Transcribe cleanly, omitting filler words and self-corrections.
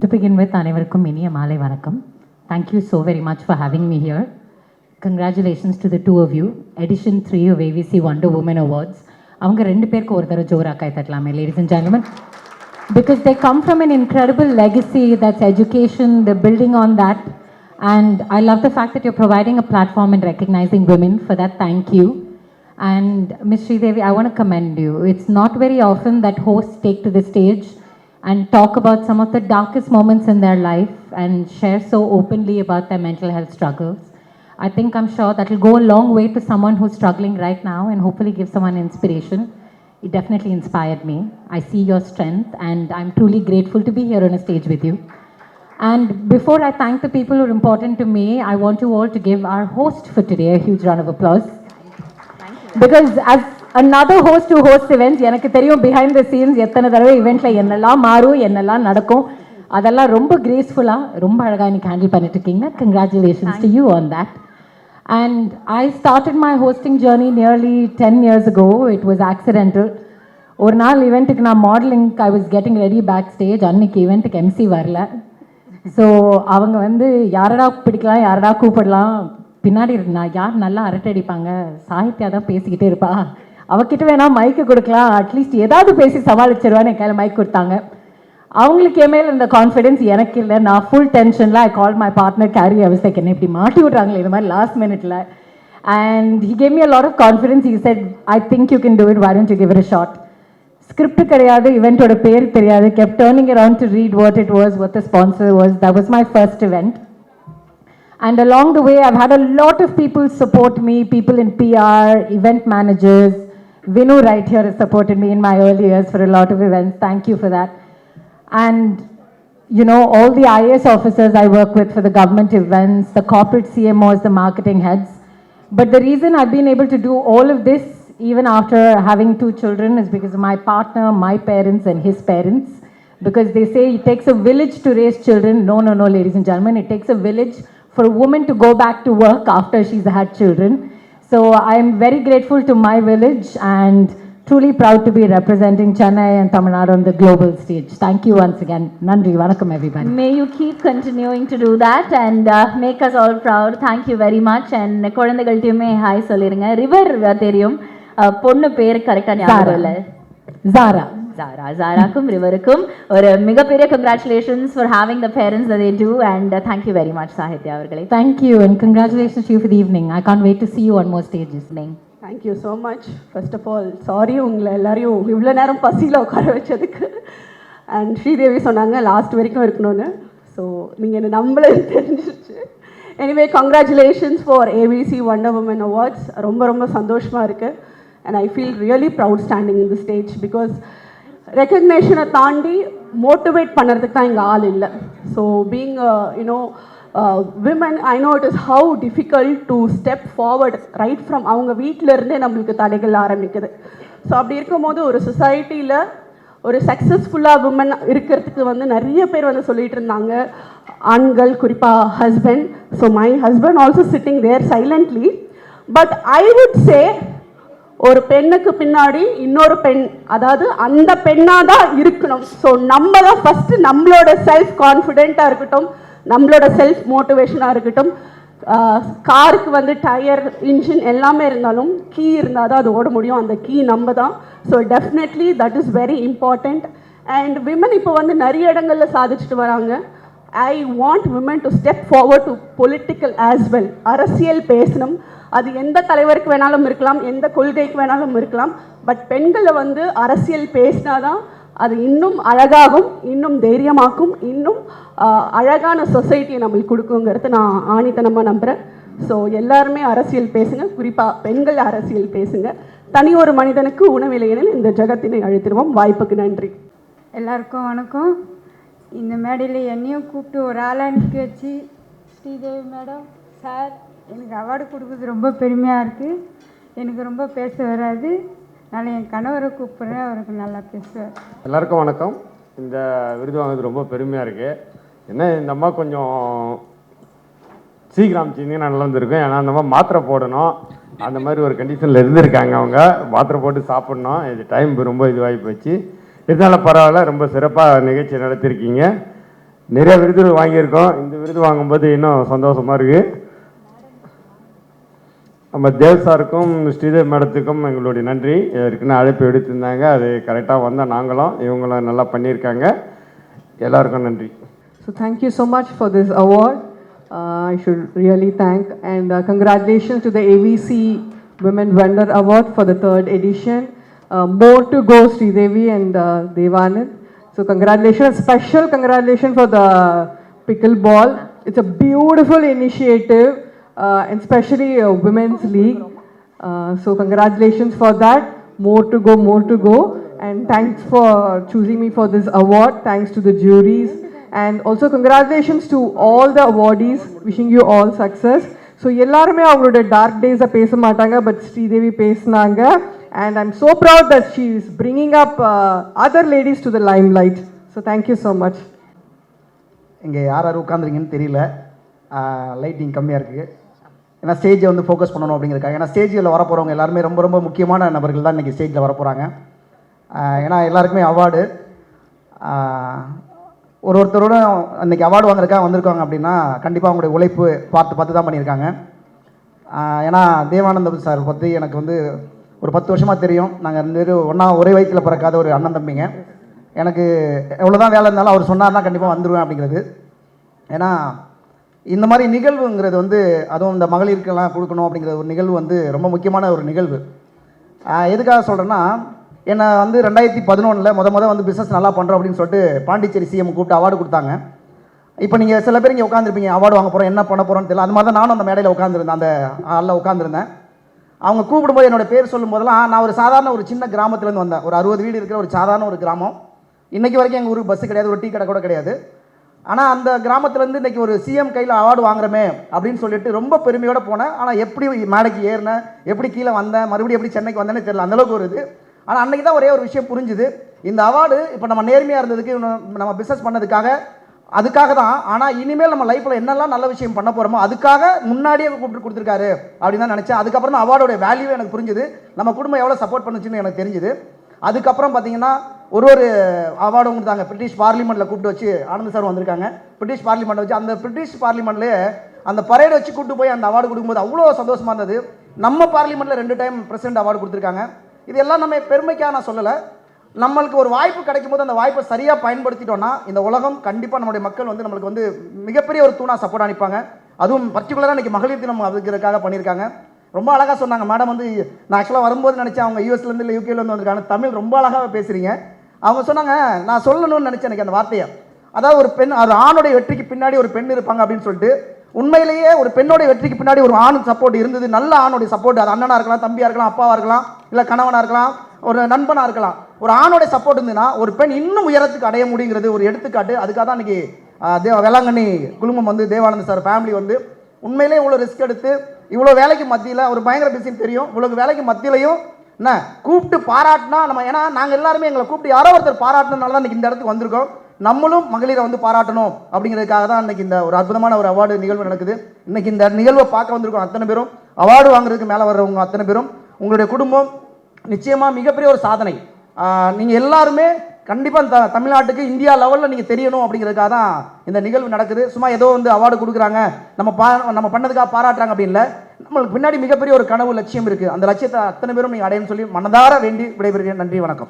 To begin with, அனைவருக்கும் இனிய மாலை வணக்கம். Thank you so very much for having me here. Congratulations to the two of you. Edition 3 of AVC Wonder Woman Awards. அவங்க ரெண்டு பேருக்கு ஒரு தடவை ஜோரா கை தட்டலாமே, ladies and gentlemen. Because they come from an incredible legacy, that's education, they're building on that. And I love the fact that you're providing a platform and recognizing women. For that, thank you. And Ms. Sridevi, I want to commend you. It's not very often that hosts take to the stage and talk about some of the darkest moments in their life and share so openly about their mental health struggles. I think I'm sure that will go a long way to someone who's struggling right now and hopefully give someone inspiration. It definitely inspired me. I see your strength and I'm truly grateful to be here on a stage with you. And before I thank the people who are important to me, I want you all to give our host for today a huge round of applause. Because as another host who hosts events, எனக்கு தெரியும் behind the scenes எத்தனை தடவை இவெண்ட்ல என்னெல்லாம் மாறும், என்னெல்லாம் நடக்கும், அதெல்லாம் ரொம்ப கிரேஸ்ஃபுல்லாக ரொம்ப அழகாக இன்னைக்கு ஹேண்டில் பண்ணிட்டு இருக்கீங்க. Congratulations to you on that. And I started my hosting journey nearly 10 years ago. It was accidental. ஒரு நாள் ஈவெண்ட்டுக்கு நான் modelling I was getting ready backstage. அன்னைக்கு ஈவெண்ட்டுக்கு MC வரல. ஸோ அவங்க வந்து யாரடா பிடிக்கலாம், யாரடா கூப்பிடலாம், பின்னாடி நான் யார் நல்லா அரட்டை அடிப்பாங்க, சாகித்யா தான் பேசிக்கிட்டே இருப்பா, அவகிட்ட வேணா மைக்கு கொடுக்கலாம், அட்லீஸ்ட் ஏதாவது பேசி சமாளிச்சிருவான்னு என் கையில் மைக் கொடுத்தாங்க. அவங்களுக்கு என் மேலே இருந்த கான்ஃபிடென்ஸ் எனக்கு இல்லை. நான் ஃபுல் டென்ஷனில் ஐ கால் மை பார்ட்னர் கேரி. அவசியம் என்ன இப்படி மாட்டி விட்றாங்களே இது மாதிரி லாஸ்ட் மினிட்ல. And he gave me a lot of confidence. He said, I think you can do it, why don't you give it a shot. Script கிடையாது, இவெண்ட்டோட பேர் தெரியாது, kept turning around to read what it was, what the sponsor was. That was my first event. And along the way, I've had a lot of people support me, people in PR, event managers. Vinu right here has supported me in my early years for a lot of events. Thank you for that. And, you know, all the IAS officers I work with for the government events, the corporate CMOs, the marketing heads. But the reason I've been able to do all of this, even after having 2 children, is because of my partner, my parents, and his parents. Because they say it takes a village to raise children. No, no, no, ladies and gentlemen. It takes a village for a woman to go back to work after she's had children. So I'm very grateful to my village and truly proud to be representing Chennai and Tamil Nadu on the global stage. Thank you once again. Nandri, vanakkam everybody. May you keep continuing to do that and make us all proud. Thank you very much. And குழந்தைகள்ட்டயுமே hi சொல்லிருங்க. River தெரியும், பொண்ணு பேர் கரெக்டா ஞாபகம் இல்ல. Zara. Zaraக்கும் ரிவருக்கும் ஒரு மிகப்பெரிய congratulations for having the parents that they do and thank you very much Sahitya அவர்களே. Thank you and congratulations to you for the evening. I can't wait to see you on more stages. Thank you so much. First of all, sorry உங்களை எல்லாரையும் இவ்வளோ நேரம் பசியில் உட்கார வச்சதுக்கு. And Sridevi சொன்னாங்க last வரைக்கும் இருக்கணும்னு. ஸோ நீங்கள் என்ன நம்மளே தெரிஞ்சிருச்சு. Anyway congratulations for AVC wonder woman awards. ரொம்ப ரொம்ப சந்தோஷமாக இருக்குது. And I feel really proud standing in the stage because ரெக்கக்னேஷனை தாண்டி மோட்டிவேட் பண்ணுறதுக்கு தான் இங்கே ஆள் இல்லை. So being you know women, I know it is how difficult to step forward right from அவங்க வீட்டிலருந்தே நம்மளுக்கு தடைகள் ஆரம்பிக்குது. ஸோ அப்படி இருக்கும்போது ஒரு சொசைட்டியில் ஒரு சக்ஸஸ்ஃபுல்லாக விமன் இருக்கிறதுக்கு வந்து நிறைய பேர் வந்து சொல்லிகிட்டு இருந்தாங்க, ஆண்கள், குறிப்பாக husband. So my husband also sitting there silently. But I would say ஒரு பெண்ணுக்கு பின்னாடி இன்னொரு பெண், அதாவது அந்த பெண்ணாக தான் இருக்கணும். ஸோ நம்ம தான் ஃபஸ்ட்டு நம்மளோட செல்ஃப் கான்ஃபிடென்ட்டாக இருக்கட்டும், நம்மளோட செல்ஃப் மோட்டிவேஷனாக இருக்கட்டும். காருக்கு வந்து டயர், இன்ஜின் எல்லாமே இருந்தாலும் கீ இருந்தால் தான் அது ஓட முடியும். அந்த கீ நம்ம தான். So definitely that is very important. And women இப்போ வந்து நிறைய இடங்களில் சாதிச்சுட்டு வராங்க. I want women to step forward to political as well. அரசியல் பேசணும். அது எந்த தலைவருக்கு வேணாலும் இருக்கலாம், எந்த கொள்கைக்கு வேணாலும் இருக்கலாம். பட் பெண்களை வந்து அரசியல் பேசினாதான் அது இன்னும் அழகாகும், இன்னும் தைரியமாக்கும், இன்னும் அழகான சொசைட்டியை நம்மளுக்கு கொடுக்குங்கிறது நான் ஆணித்தனமாக நம்புகிறேன். ஸோ எல்லாருமே அரசியல் பேசுங்க, குறிப்பாக பெண்கள் அரசியல் பேசுங்க. தனி ஒரு மனிதனுக்கு உணவில்லையெனில் இந்த ஜகத்தினை அழித்திடுவோம். வாய்ப்புக்கு நன்றி. எல்லாருக்கும் வணக்கம். இந்த மேடையில் என்னையும் கூப்பிட்டு ஒரு ஆளாக நிற்க வச்சு ஸ்ரீதேவி மேடம் சார் எனக்கு அவார்டு கொடுக்குறது ரொம்ப பெருமையாக இருக்குது. எனக்கு ரொம்ப பேச வராது, அதனால் என் கணவரை கூப்பிட்றேன், அவருக்கு நல்லா பேசுவார். எல்லாருக்கும் வணக்கம். இந்த விருது வாங்குறது ரொம்ப பெருமையாக இருக்குது. என்ன இந்த அம்மா கொஞ்சம் சீக்கிரம் அமைச்சிங்கன்னா நல்லா இருந்திருக்கும். ஏன்னா அந்த அம்மா மாத்திரை போடணும், அந்த மாதிரி ஒரு கண்டிஷனில் இருந்திருக்காங்க. அவங்க மாத்திரை போட்டு சாப்பிட்ணும். இது டைம் ரொம்ப இதுவாகி போச்சு. இருந்தாலும் பரவாயில்ல, ரொம்ப சிறப்பாக நிகழ்ச்சி நடத்திருக்கீங்க. நிறைய விருதுகள் வாங்கியிருக்கோம். இந்த விருது வாங்கும்போது இன்னும் சந்தோஷமாக இருக்குது. நம்ம தேவ் சாருக்கும் ஸ்ரீதேவி மேடத்துக்கும் எங்களுடைய நன்றி. ஏற்கனவே அழைப்பு எடுத்திருந்தாங்க, அது கரெக்டாக வந்தால் நாங்களும் இவங்களும் நல்லா பண்ணியிருக்காங்க. எல்லாருக்கும் நன்றி. So thank you so much for this award. I should really thank and congratulations to the AVC Women Vendor Award for the 3rd edition. More to go, Sridevi and Devanand. So congratulations, special congratulations for the pickleball. It's a beautiful initiative, and especially Women's League. So congratulations for that. More to go, more to go. And thanks for choosing me for this award. Thanks to the juries. And also congratulations to all the awardees. Wishing you all success. So எல்லாருமே அவங்களோட dark டேஸை பேச மாட்டாங்க, but Sridevi பேசினாங்க. And I'm so proud that she is bringing up other ladies to the limelight. So thank you so much. இங்கே யார் யார் உட்காந்துருங்கன்னு தெரியல, lighting கம்மியாக இருக்குது. ஏன்னா ஸ்டேஜை வந்து ஃபோக்கஸ் பண்ணணும் அப்படிங்கிறக்காக. ஏன்னா ஸ்டேஜில் வர போகிறவங்க எல்லாருமே ரொம்ப ரொம்ப முக்கியமான நபர்கள் தான் இன்றைக்கி ஸ்டேஜில் வர போகிறாங்க. ஏன்னா எல்லாருக்குமே அவார்டு, ஒருத்தரோட அன்றைக்கி அவார்டு வாங்குறதுக்காக வந்திருக்காங்க அப்படின்னா கண்டிப்பாக அவங்களுடைய உழைப்பு பார்த்து தான் பண்ணியிருக்காங்க. ஏன்னா தேவானந்தம் சார் பற்றி எனக்கு வந்து ஒரு 10 வருஷமாக தெரியும். நாங்கள் 2 பேரும் ஒன்றா ஒரே வயிற்றில் பிறக்காத ஒரு அண்ணன் தம்பிங்க. எனக்கு எவ்வளோதான் வேலை இருந்தாலும் அவர் சொன்னார்னா கண்டிப்பாக வந்துடுவேன் அப்படிங்கிறது. ஏன்னா இந்த மாதிரி நிகழ்வுங்கிறது வந்து அதுவும் இந்த மகளிருக்கெல்லாம் கொடுக்கணும் அப்படிங்கிற ஒரு நிகழ்வு வந்து ரொம்ப முக்கியமான ஒரு நிகழ்வு. எதுக்காக சொல்கிறேன்னா, என்னை வந்து 2011 முத வந்து பிஸ்னஸ் நல்லா பண்ணுறோம் அப்படின்னு சொல்லிட்டு பாண்டிச்சேரி சிஎம் கூப்பிட்டு அவார்டு கொடுத்தாங்க. இப்போ நீங்கள் சில பேர் இங்கே உட்காந்துருப்பீங்க, அவார்டு வாங்க போகிறோம், என்ன பண்ண போகிறோன்னு தெரியல. அது மாதிரி தான் நானும் அந்த மேடையில் உட்காந்துருந்தேன், அந்த ஹாலில் உட்காந்துருந்தேன். அவங்க கூப்பிடும்போது என்னோட பேர் சொல்லும் போதெல்லாம் நான் ஒரு சாதாரண ஒரு சின்ன கிராமத்துலேருந்து வந்தேன். ஒரு 60 வீடு இருக்கிற ஒரு சாதாரண ஒரு கிராமம். இன்றைக்கி வரைக்கும் எங்கள் ஊருக்கு பஸ்ஸு கிடையாது, ஒரு டீ கடை கூட கிடையாது. ஆனால் அந்த கிராமத்துலேருந்து இன்றைக்கி ஒரு சிஎம் கையில் அவார்டு வாங்குறமே அப்படின்னு சொல்லிட்டு ரொம்ப பெருமையோடு போனேன். ஆனால் எப்படி மேடைக்கு ஏறினேன், எப்படி கீழே வந்தேன், மறுபடியும் எப்படி சென்னைக்கு வந்தேன்னு தெரியல, அந்தளவுக்கு ஒரு இது. ஆனால் அன்றைக்கி தான் ஒரே ஒரு விஷயம் புரிஞ்சுது, இந்த அவார்டு இப்போ நம்ம நேர்மையாக இருந்ததுக்கு, நம்ம பிஸ்னஸ் பண்ணதுக்காக, அதுக்காக தான். ஆனால் இனிமேல் நம்ம லைஃப்பில் என்னெல்லாம் நல்ல விஷயம் பண்ண போகிறோமோ அதுக்காக முன்னாடியே கூப்பிட்டு கொடுத்துருக்காரு அப்படின்னு தான் நினச்சேன். அதுக்கப்புறம் தான் அவார்டோட வேல்யூவே எனக்கு புரிஞ்சுது, நம்ம குடும்பம் எவ்வளோ சப்போர்ட் பண்ணுச்சுன்னு எனக்கு தெரிஞ்சுது. அதுக்கப்புறம் பார்த்தீங்கன்னா ஒரு அவார்டும் கொடுத்தாங்க. பிரிட்டிஷ் பார்லிமெண்ட்டில் கூப்பிட்டு வச்சு ஆனந்த் சார் வந்திருக்காங்க. பிரிட்டிஷ் பார்லிமெண்ட்டை வச்சு அந்த பிரிட்டிஷ் பார்லிமெண்ட்லேயே அந்த பரேடை வச்சு கூப்பிட்டு போய் அந்த அவார்டு கொடுக்கும்போது அவ்வளோ சந்தோஷமாக இருந்தது. நம்ம பார்லிமெண்ட்டில் 2 டைம் பிரசிடென்ட் அவார்டு கொடுத்துருக்காங்க. இதெல்லாம் நம்ம பெருமைக்காக நான் சொல்லலை, நம்மளுக்கு ஒரு வாய்ப்பு கிடைக்கும் போது அந்த வாய்ப்பை சரியாக பயன்படுத்திட்டோம்னா இந்த உலகம் கண்டிப்பாக நம்மளுடைய மக்கள் வந்து நம்மளுக்கு வந்து மிகப்பெரிய ஒரு தூணாக சப்போர்ட் அனுப்பாங்க. அதுவும் பர்டிகுலராக இன்றைக்கி மகளிர் தினம் அதுக்கிறதுக்காக பண்ணியிருக்காங்க. ரொம்ப அழகாக சொன்னாங்க மேடம். வந்து நான் ஆக்சுவலாக வரும்போது நினச்சேன் அவங்க யூஎஸ்லேருந்து இல்லை யூகேலேருந்து வந்திருக்காங்க. தமிழ் ரொம்ப அழகாக பேசுகிறீங்க. அவங்க சொன்னாங்க, நான் சொல்லணும்னு நினச்சேன் எனக்கு அந்த வார்த்தையை. அதாவது ஒரு பெண், ஒரு ஆணுடைய வெற்றிக்கு பின்னாடி ஒரு பெண் இருப்பாங்க அப்படின்னு சொல்லிட்டு. உண்மையிலேயே ஒரு பெண்ணோடைய வெற்றிக்கு பின்னாடி ஒரு ஆண் சப்போர்ட் இருந்தது, நல்ல ஆணுடைய சப்போர்ட். அது அண்ணனாக இருக்கலாம், தம்பியாக இருக்கலாம், அப்பாவாக இருக்கலாம், இல்லை கணவனாக இருக்கலாம், ஒரு நண்பனாக இருக்கலாம். ஒரு ஆணோடைய சப்போர்ட் இருந்ததுன்னா ஒரு பெண் இன்னும் உயரத்துக்கு அடைய முடியுங்கிறது ஒரு எடுத்துக்காட்டு. அதுக்காக தான் இன்றைக்கி வேளாங்கண்ணி குழுமம் வந்து தேவானந்த் சார் ஃபேமிலி வந்து உண்மையிலே இவ்வளோ ரிஸ்க் எடுத்து இவ்வளோ வேலைக்கு மத்தியில், ஒரு பயங்கர பிஸின்னு தெரியும், இவ்வளோ வேலைக்கு மத்தியிலையும் என்ன கூப்பிட்டு பாராட்டினா நம்ம, ஏன்னா நாங்கள் எல்லாருமே எங்களை கூப்பிட்டு யாரோ ஒருத்தர் பாராட்டினால தான் இன்றைக்கி இந்த இடத்துக்கு வந்திருக்கோம். நம்மளும் மகளிரை வந்து பாராட்டணும் அப்படிங்கிறதுக்காக தான் இன்றைக்கி இந்த ஒரு அற்புதமான ஒரு அவார்டு நிகழ்வு நடக்குது. இன்றைக்கி இந்த நிகழ்வை பார்க்க வந்திருக்கோம் அத்தனை பேரும், அவார்டு வாங்குறதுக்கு மேலே வர்றவங்க அத்தனை பேரும். உங்களுடைய குடும்பம் நிச்சயமாக மிகப்பெரிய ஒரு சாதனை. நீங்கள் எல்லாருமே கண்டிப்பாக தமிழ்நாட்டுக்கு இந்தியா லெவலில் நீங்கள் தெரியணும் அப்படிங்கிறதுக்காக தான் இந்த நிகழ்வு நடக்குது. சும்மா ஏதோ வந்து அவார்டு கொடுக்குறாங்க, நம்ம பண்ணதுக்காக பாராட்டுறாங்க அப்படின்னு இல்லை. நம்மளுக்கு பின்னாடி மிகப்பெரிய ஒரு கனவு லட்சியம் இருக்குது. அந்த லட்சியத்தை அத்தனை பேரும் நீங்கள் அடையணும்னு சொல்லி மனதார வேண்டி விடைபெறுகிறேன். நன்றி, வணக்கம்.